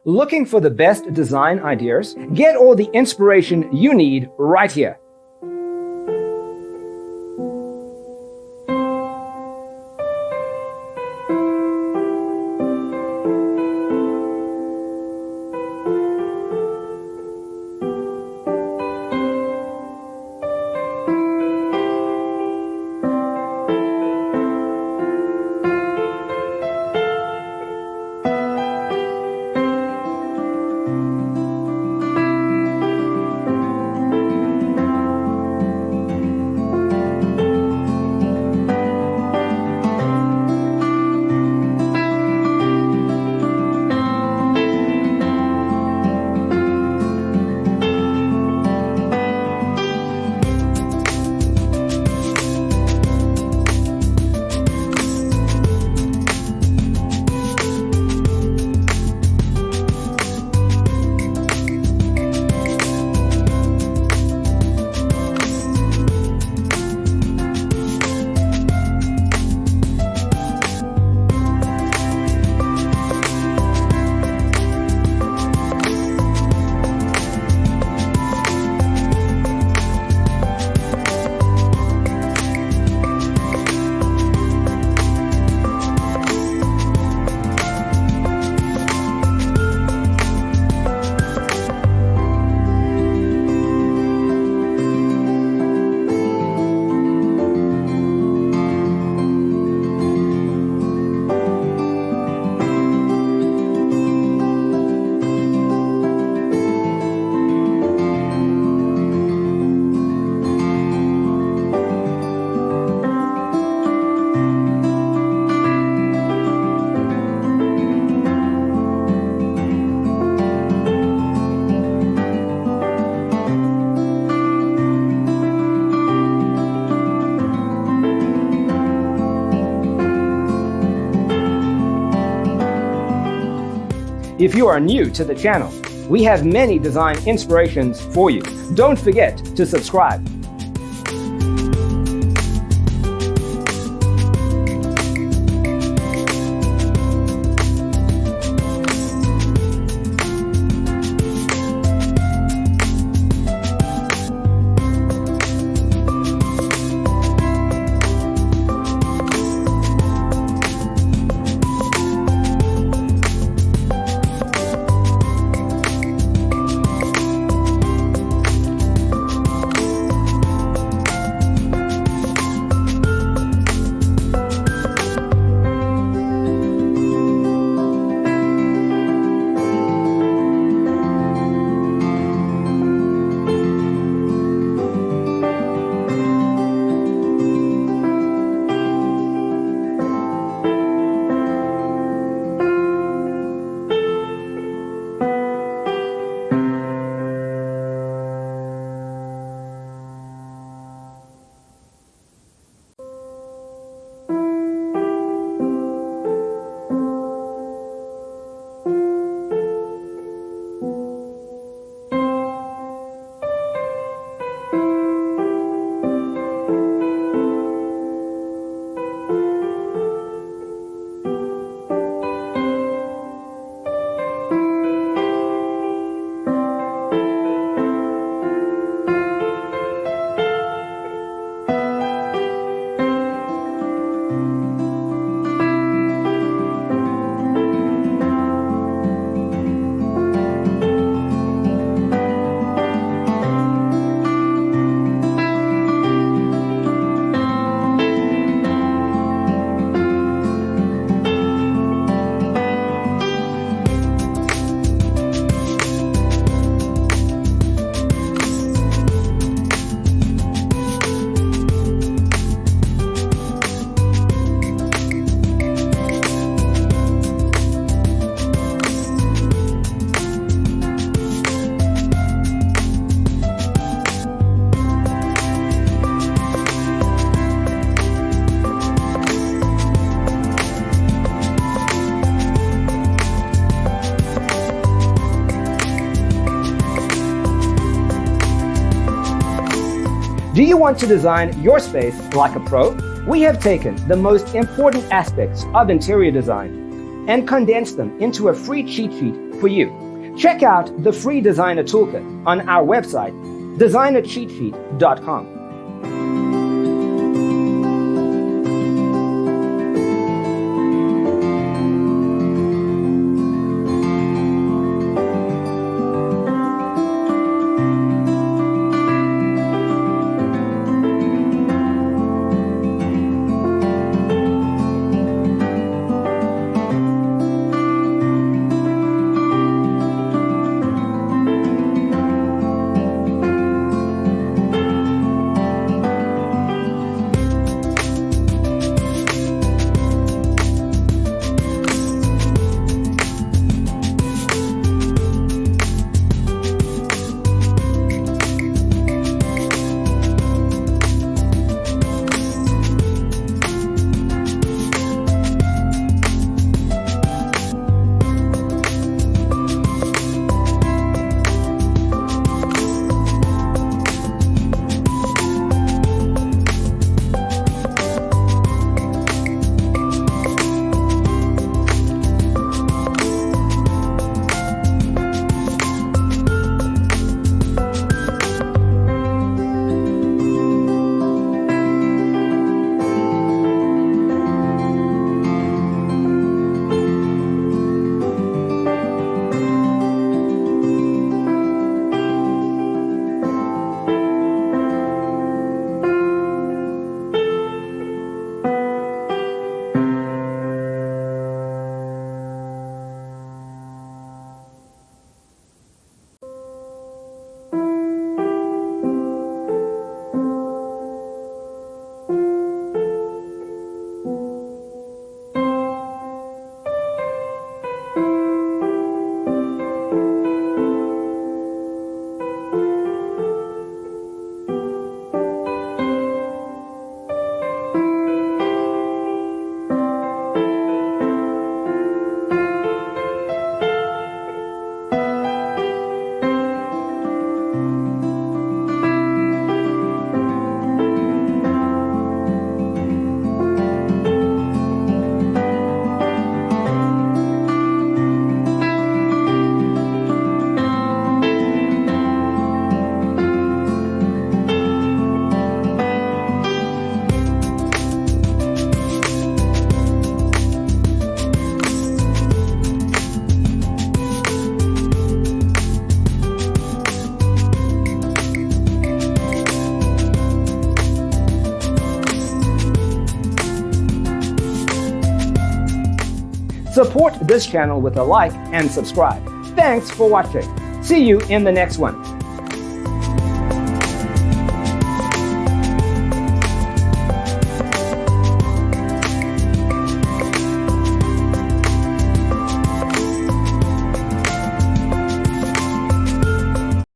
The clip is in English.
Looking for the best design ideas? Get all the inspiration you need right here. If you are new to the channel, we have many design inspirations for you. Don't forget to subscribe. Do you want to design your space like a pro? We have taken the most important aspects of interior design and condensed them into a free cheat sheet for you. Check out the free designer toolkit on our website, designercheatsheet.com. Support this channel with a like and subscribe. Thanks for watching. See you in the next one.